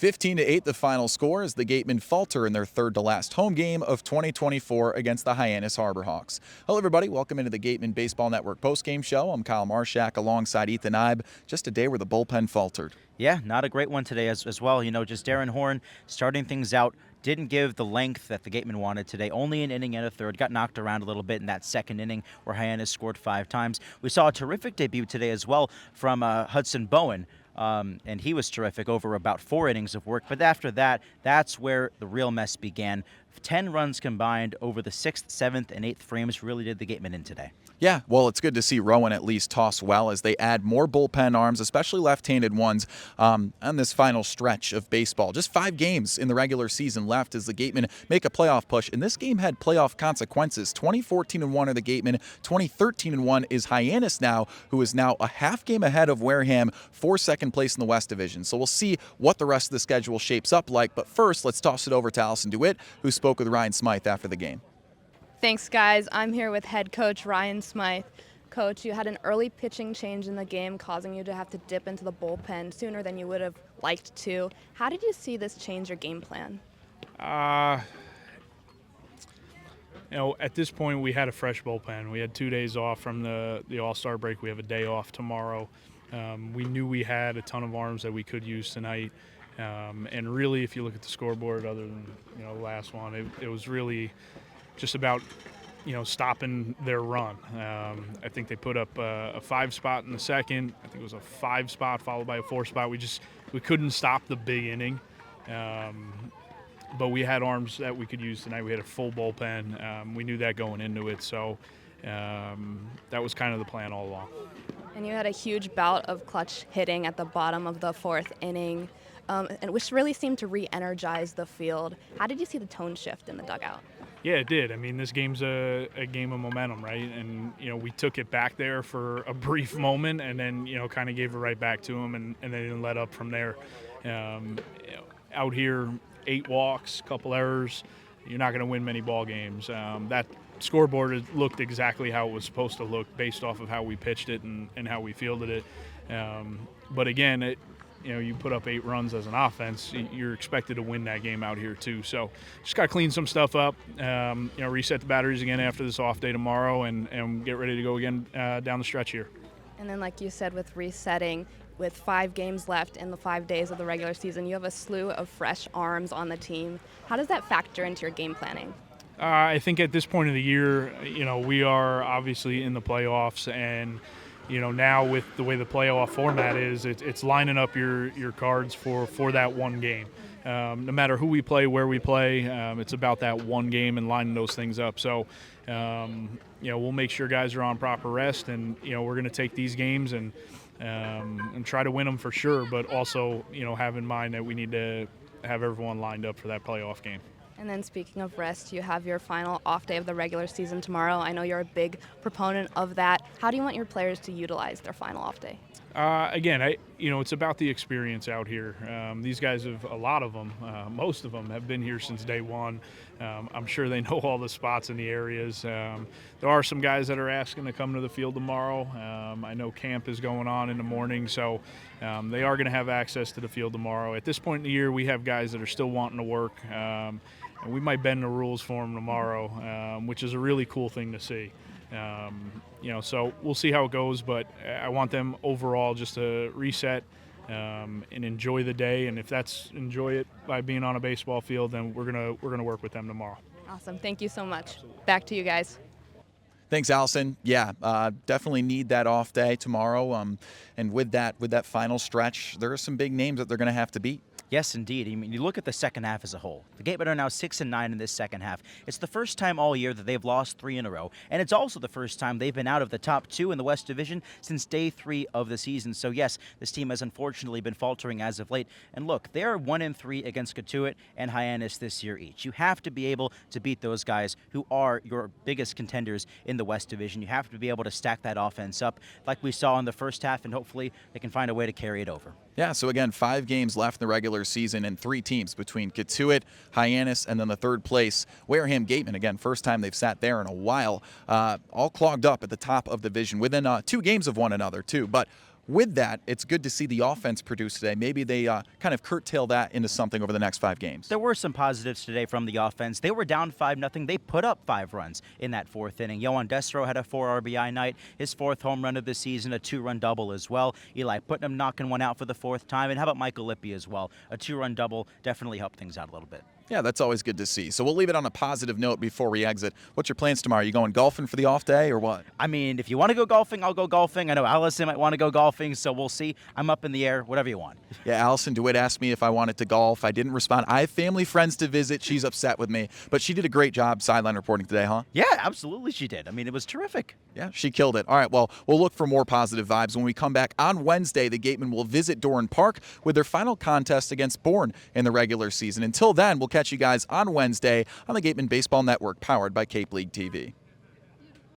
15-8 the final score as the Gatemen falter in their third-to-last home game of 2024 against the Hyannis Harborhawks. Hello everybody, welcome into the Gatemen Baseball Network postgame show. I'm Kyle Marshak alongside Ethan Ibe. Just a day where the bullpen faltered. Yeah, not a great one today as well. You know, just Darren Horn starting things out. Didn't give the length that the Gatemen wanted today. Only an inning and a third. Got knocked around a little bit in that second inning where Hyannis scored 5 times. We saw a terrific debut today as well from Hudson Bowen. And he was terrific over about 4 innings of work. But after that, that's where the real mess began. 10 runs combined over the 6th, 7th, and 8th frames really did the Gatemen in today. Yeah, well, it's good to see Rowan at least toss well as they add more bullpen arms, especially left-handed ones, on this final stretch of baseball. Just 5 games in the regular season left as the Gatemen make a playoff push, and this game had playoff consequences. 2014-1 are the Gatemen, 2013-1 is Hyannis now, who is now a half game ahead of Wareham for second place in the West Division. So we'll see what the rest of the schedule shapes up like, but first, let's toss it over to Allison DeWitt, who spoke with Ryan Smythe after the game. Thanks, guys. I'm here with head coach Ryan Smythe. Coach, you had an early pitching change in the game, causing you to have to dip into the bullpen sooner than you would have liked to. How did you see this change your game plan? At this point, we had a fresh bullpen. We had 2 days off from the All-Star break. We have a day off tomorrow. We knew we had a ton of arms that we could use tonight. And really, if you look at the scoreboard, other than the last one, it was really just about stopping their run. I think they put up a 5 spot in the second. I think it was a 5 spot followed by a 4 spot. We couldn't stop the big inning, but we had arms that we could use tonight. We had a full bullpen. We knew that going into it, so that was kind of the plan all along. And you had a huge bout of clutch hitting at the bottom of the 4th inning, and which really seemed to re-energize the field. How did you see the tone shift in the dugout? Yeah, it did. I mean, this game's a game of momentum, right? And, we took it back there for a brief moment and then, kind of gave it right back to them and they didn't let up from there. Out here, 8 walks, couple errors, you're not going to win many ball games. That scoreboard looked exactly how it was supposed to look based off of how we pitched it and how we fielded it. But again, you put up 8 runs as an offense, you're expected to win that game out here too. So just got to clean some stuff up, reset the batteries again after this off day tomorrow and get ready to go again down the stretch here. And then like you said, with resetting, with 5 games left in the 5 days of the regular season, you have a slew of fresh arms on the team. How does that factor into your game planning? I think at this point of the year, we are obviously in the playoffs and now with the way the playoff format is, it's lining up your cards for that one game. No matter who we play, where we play, it's about that one game and lining those things up. So, we'll make sure guys are on proper rest, and we're going to take these games and try to win them for sure. But also, have in mind that we need to have everyone lined up for that playoff game. And then speaking of rest, you have your final off day of the regular season tomorrow. I know you're a big proponent of that. How do you want your players to utilize their final off day? Again, it's about the experience out here. These guys a lot of them, most of them have been here since day one. I'm sure they know all the spots in the areas. There are some guys that are asking to come to the field tomorrow. I know camp is going on in the morning, so they are going to have access to the field tomorrow. At this point in the year, we have guys that are still wanting to work, and we might bend the rules for them tomorrow, which is a really cool thing to see. So we'll see how it goes, but I want them overall just to reset and enjoy the day. And if that's enjoy it by being on a baseball field, then we're gonna work with them tomorrow. Awesome. Thank you so much. Absolutely. Back to you guys. Thanks, Allison. Yeah, definitely need that off day tomorrow. And with that final stretch, there are some big names that they're going to have to beat. Yes, indeed. I mean, you look at the second half as a whole. The Gatemen are now 6-9 in this second half. It's the first time all year that they've lost 3 in a row, and it's also the first time they've been out of the top 2 in the West Division since day 3 of the season. So yes, this team has unfortunately been faltering as of late. And look, they are 1-3 against Cotuit and Hyannis this year each. You have to be able to beat those guys who are your biggest contenders in the West Division. You have to be able to stack that offense up like we saw in the first half, and hopefully they can find a way to carry it over. Yeah, so again, 5 games left in the regular season and 3 teams between Cotuit, Hyannis, and then the third place, Wareham Gatemen. Again, first time they've sat there in a while. All clogged up at the top of the division within 2 games of one another, too. But with that, it's good to see the offense produce today. Maybe they kind of curtail that into something over the next 5 games. There were some positives today from the offense. They were down 5-0. They put up 5 runs in that 4th inning. Yohan Destro had a 4 RBI night, his 4th home run of the season, a 2-run double as well. Eli Putnam knocking one out for the 4th time. And how about Michael Lippi as well? A 2-run double definitely helped things out a little bit. Yeah, that's always good to see. So we'll leave it on a positive note before we exit. What's your plans tomorrow? You going golfing for the off day or what? I mean, if you want to go golfing, I'll go golfing. I know Allison might want to go golfing, so we'll see. I'm up in the air, whatever you want. Yeah, Allison DeWitt asked me if I wanted to golf. I didn't respond. I have family, friends to visit. She's upset with me. But she did a great job sideline reporting today, huh? Yeah, absolutely she did. I mean, it was terrific. Yeah, she killed it. All right, well, we'll look for more positive vibes when we come back on Wednesday. The Gatemen will visit Doran Park with their final contest against Bourne in the regular season. Until then, we'll catch you guys on Wednesday on the Gatemen Baseball Network, powered by Cape League TV.